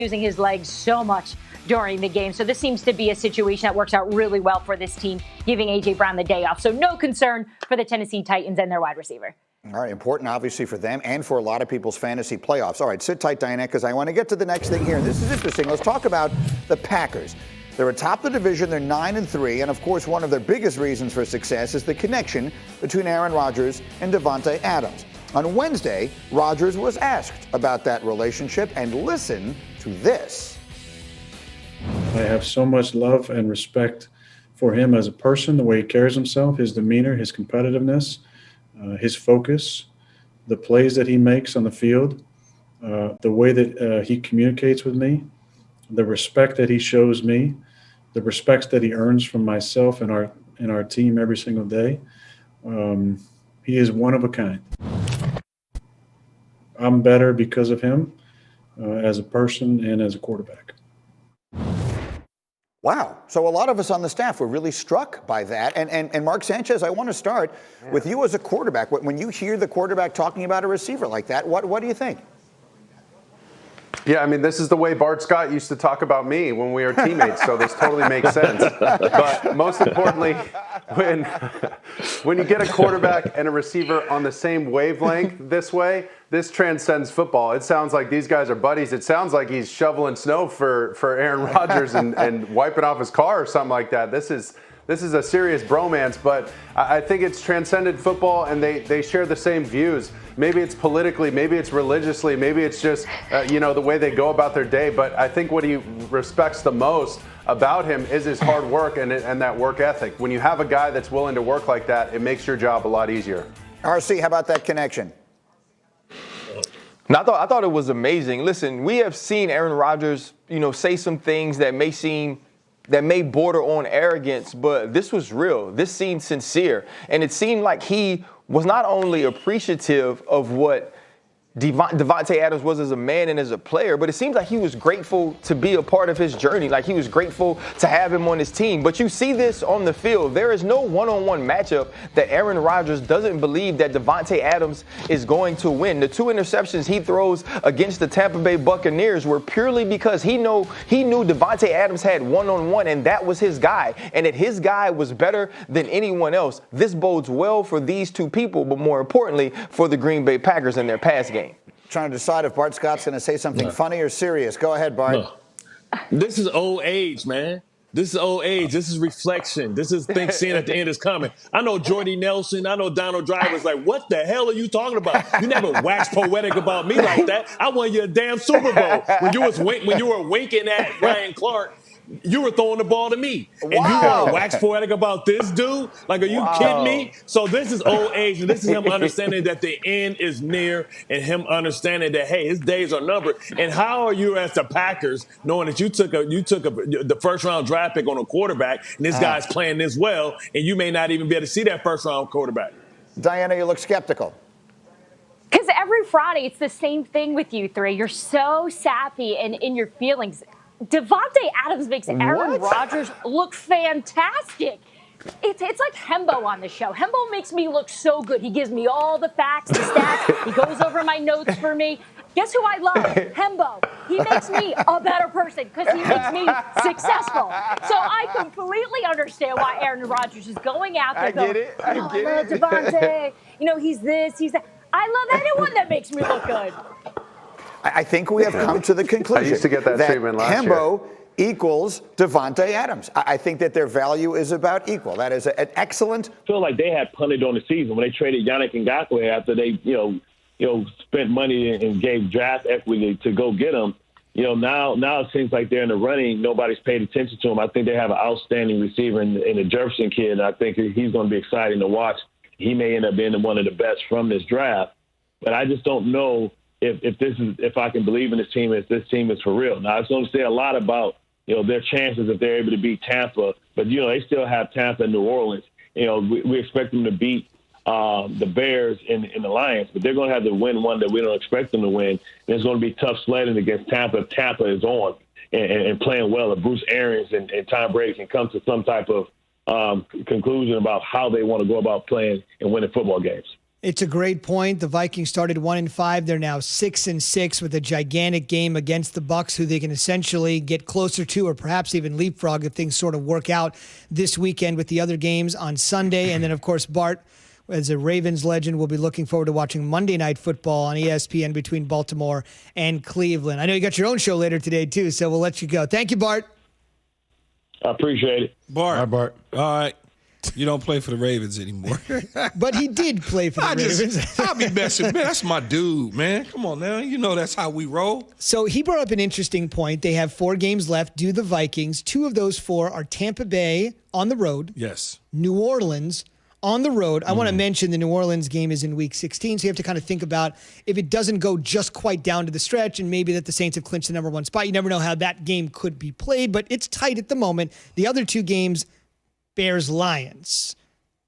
using his legs so much during the game. So this seems to be a situation that works out really well for this team, giving A.J. Brown the day off. So no concern for the Tennessee Titans and their wide receiver. All right, important obviously for them and for a lot of people's fantasy playoffs. All right, sit tight, Diana, because I want to get to the next thing here. This is interesting. Let's talk about the Packers. They're atop the division. They're 9-3, and of course, one of their biggest reasons for success is the connection between Aaron Rodgers and Davante Adams. On Wednesday, Rodgers was asked about that relationship, and listen to this. I have so much love and respect for him as a person, the way he carries himself, his demeanor, his competitiveness, his focus, the plays that he makes on the field, the way that he communicates with me, the respect that he shows me, the respect that he earns from myself and our team every single day. He is one of a kind. I'm better because of him as a person and as a quarterback. Wow. So a lot of us on the staff were really struck by that. And Mark Sanchez, I want to start with you as a quarterback. When you hear the quarterback talking about a receiver like that, what do you think? Yeah, I mean, this is the way Bart Scott used to talk about me when we were teammates, so this totally makes sense. But most importantly, when you get a quarterback and a receiver on the same wavelength this way, this transcends football. It sounds like these guys are buddies. It sounds like he's shoveling snow for Aaron Rodgers and wiping off his car or something like that. This is a serious bromance, but I think it's transcended football, and they share the same views. Maybe it's politically, maybe it's religiously, maybe it's just the way they go about their day. But I think what he respects the most about him is his hard work and that work ethic. When you have a guy that's willing to work like that, it makes your job a lot easier. RC, how about that connection? And I thought it was amazing. Listen, we have seen Aaron Rodgers, say some things that may border on arrogance, but this was real. This seemed sincere. And it seemed like he was not only appreciative of what Davante Adams was as a man and as a player, but it seems like he was grateful to be a part of his journey. Like he was grateful to have him on his team. But you see this on the field. There is no one-on-one matchup that Aaron Rodgers doesn't believe that Davante Adams is going to win. The 2 interceptions he throws against the Tampa Bay Buccaneers were purely because he knew Davante Adams had one-on-one, and that was his guy, and that his guy was better than anyone else. This bodes well for these two people, but more importantly, for the Green Bay Packers and their pass game. Trying to decide if Bart Scott's going to say something funny or serious. Go ahead, Bart. No. This is old age, man. This is old age. This is reflection. This is seeing at the end is coming. I know Jordy Nelson. I know Donald Driver's like, what the hell are you talking about? You never waxed poetic about me like that. I won you a damn Super Bowl when you were winking at Ryan Clark. You were throwing the ball to me. And you want to wax poetic about this dude? Like, are you kidding me? So this is old age, and this is him understanding that the end is near, and him understanding that, hey, his days are numbered. And how are you as the Packers knowing that you took the first-round draft pick on a quarterback, and this guy's playing this well, and you may not even be able to see that first-round quarterback? Diana, you look skeptical. Because every Friday, it's the same thing with you three. You're so sappy and in your feelings. Davante Adams makes Aaron Rodgers look fantastic. It's like Hembo on the show. Hembo makes me look so good. He gives me all the facts, the stats. He goes over my notes for me. Guess who I love? Hembo. He makes me a better person because he makes me successful. So I completely understand why Aaron Rodgers is going out there. I love Davante. He's this, he's that. I love anyone that makes me look good. I think we have come to the conclusion I used to get that treatment last Hembo equals Davante Adams. I think that their value is about equal. That is an excellent. I feel like they had punted on the season when they traded Yannick Ngakoue after they, spent money and gave draft equity to go get him. Now it seems like they're in the running. Nobody's paid attention to him. I think they have an outstanding receiver in the Jefferson kid, and I think he's going to be exciting to watch. He may end up being one of the best from this draft, but I just don't know if I can believe in this team, if this team is for real. Now, it's going to say a lot about, their chances if they're able to beat Tampa, but, they still have Tampa and New Orleans. We expect them to beat the Bears and the Lions, but they're going to have to win one that we don't expect them to win. And it's going to be tough sledding against Tampa if Tampa is on and playing well. If Bruce Arians and Tom Brady can come to some type of conclusion about how they want to go about playing and winning football games. It's a great point. The Vikings started 1-5. They're now 6-6 with a gigantic game against the Bucs, who they can essentially get closer to, or perhaps even leapfrog if things sort of work out this weekend with the other games on Sunday. And then, of course, Bart, as a Ravens legend, will be looking forward to watching Monday Night Football on ESPN between Baltimore and Cleveland. I know you got your own show later today, too, so we'll let you go. Thank you, Bart. I appreciate it. Bart. Hi, Bart. All right. You don't play for the Ravens anymore. But he did play for the Ravens. I'll be messing. Man, that's my dude, man. Come on now. You know that's how we roll. So he brought up an interesting point. They have 4 games left, do the Vikings. 2 of those 4 are Tampa Bay on the road. Yes. New Orleans on the road. I want to mention the New Orleans game is in week 16, so you have to kind of think about if it doesn't go just quite down to the stretch and maybe that the Saints have clinched the number 1 spot. You never know how that game could be played, but it's tight at the moment. The other 2 games, Bears-Lions.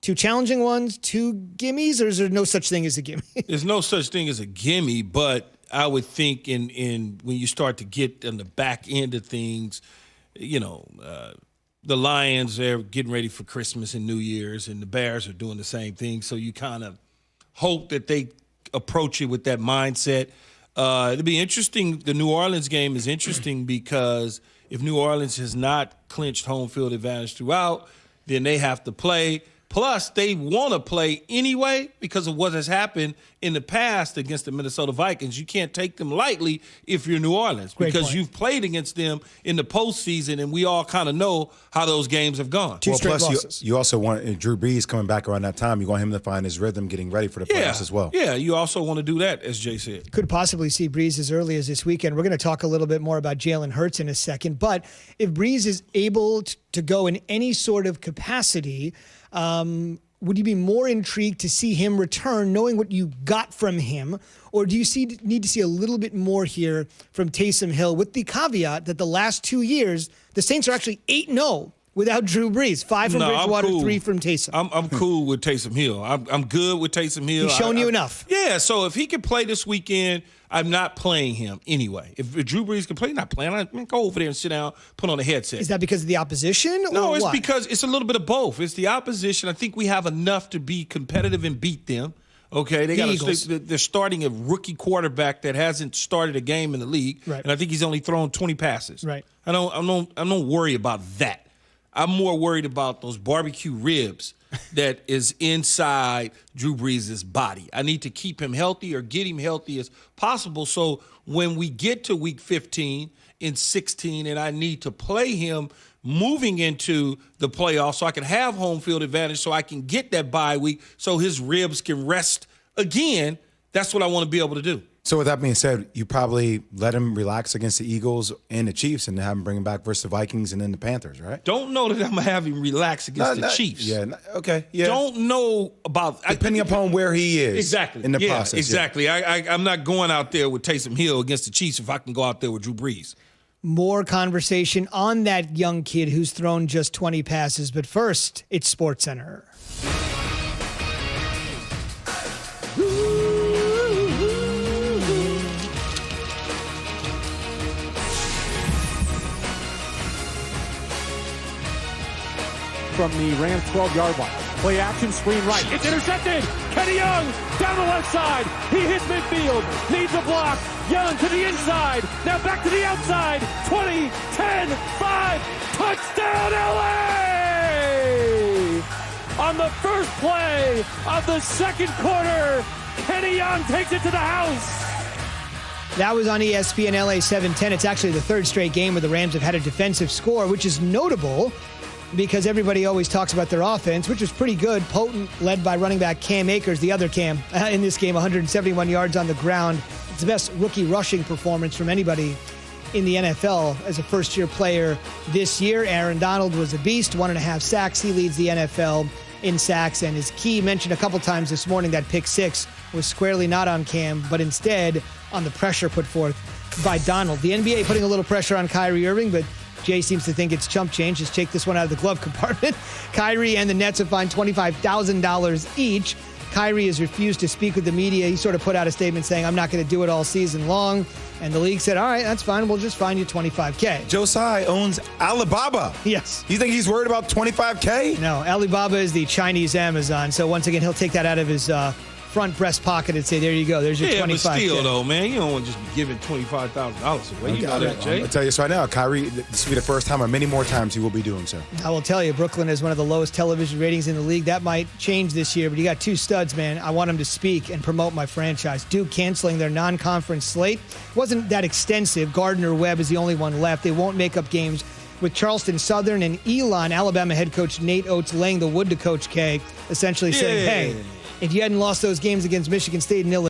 2 challenging ones, 2 gimmies, or is there no such thing as a gimme? There's no such thing as a gimme, but I would think in when you start to get on the back end of things, the Lions, they're getting ready for Christmas and New Year's, and the Bears are doing the same thing. So you kind of hope that they approach it with that mindset. It'll be interesting. The New Orleans game is interesting because if New Orleans has not clinched home field advantage throughout, then they have to play. Plus, they want to play anyway because of what has happened in the past against the Minnesota Vikings. You can't take them lightly if you're New Orleans because you've played against them in the postseason, and we all kind of know how those games have gone. 2 straight losses. You also want Drew Brees coming back around that time. You want him to find his rhythm, getting ready for the playoffs as well. Yeah, you also want to do that, as Jay said. Could possibly see Brees as early as this weekend. We're going to talk a little bit more about Jalen Hurts in a second. But if Brees is able to go in any sort of capacity, would you be more intrigued to see him return knowing what you got from him? Or do you need to see a little bit more here from Taysom Hill with the caveat that the last 2 years, the Saints are actually 8-0 without Drew Brees. 5 from Bridgewater, cool. 3 from Taysom. I'm cool with Taysom Hill. I'm good with Taysom Hill. He's shown you enough. Yeah, so if he can play this weekend, I'm not playing him anyway. If Drew Brees can play, not playing. I go over there and sit down, put on a headset. Is that because of the opposition? No, or it's what? because it's a little bit of both. It's the opposition. I think we have enough to be competitive and beat them. Okay, they're starting a rookie quarterback that hasn't started a game in the league, right. And I think he's only thrown 20 passes. Right. I don't worry about that. I'm more worried about those barbecue ribs that is inside Drew Brees' body. I need to keep him healthy or get him healthy as possible. So when we get to week 15 and 16 and I need to play him moving into the playoffs so I can have home field advantage so I can get that bye week so his ribs can rest again, that's what I want to be able to do. So with that being said, you probably let him relax against the Eagles and the Chiefs and have him bring him back versus the Vikings and then the Panthers, right? Don't know that I'm going to have him relax against the Chiefs. Yeah, okay. Yeah. Don't know about... Depending upon where he is. Exactly. In the process. Exactly. Yeah. I'm not going out there with Taysom Hill against the Chiefs if I can go out there with Drew Brees. More conversation on that young kid who's thrown just 20 passes. But first, it's SportsCenter. From the Rams 12-yard line. Play action, screen right. It's intercepted. Kenny Young down the left side. He hits midfield. Needs a block. Young to the inside. Now back to the outside. 20, 10, 5. Touchdown, LA! On the first play of the second quarter, Kenny Young takes it to the house. That was on ESPN LA 710. It's actually the 3rd straight game where the Rams have had a defensive score, which is notable because everybody always talks about their offense, which was pretty good, potent, led by running back Cam Akers, the other Cam, in this game, 171 yards on the ground. It's the best rookie rushing performance from anybody in the NFL as a first-year player this year. Aaron Donald was a beast, 1.5 sacks. He leads the NFL in sacks, and his key mentioned a couple times this morning that pick 6 was squarely not on Cam, but instead on the pressure put forth by Donald. The NBA putting a little pressure on Kyrie Irving, but Jay seems to think it's chump change. Just take this one out of the glove compartment. Kyrie and the Nets have fined $25,000 each. Kyrie has refused to speak with the media. He sort of put out a statement saying, I'm not going to do it all season long. And the league said, all right, that's fine. We'll just fine you $25K. Joe Tsai owns Alibaba. Yes. You think he's worried about $25K? No, Alibaba is the Chinese Amazon. So once again, he'll take that out of his front breast pocket and say, there you go. There's your 25K. But still, though, man, you don't want to just be giving $25,000 away. You know that, Jay. I'll tell you this right now, Kyrie, this will be the first time, or many more times, he will be doing so. I will tell you, Brooklyn has one of the lowest television ratings in the league. That might change this year, but you got two studs, man. I want them to speak and promote my franchise. Duke canceling their non-conference slate wasn't that extensive. Gardner-Webb is the only one left. They won't make up games with Charleston Southern and Elon. Alabama head coach Nate Oates laying the wood to Coach K, essentially saying, hey, if you hadn't lost those games against Michigan State and Illinois,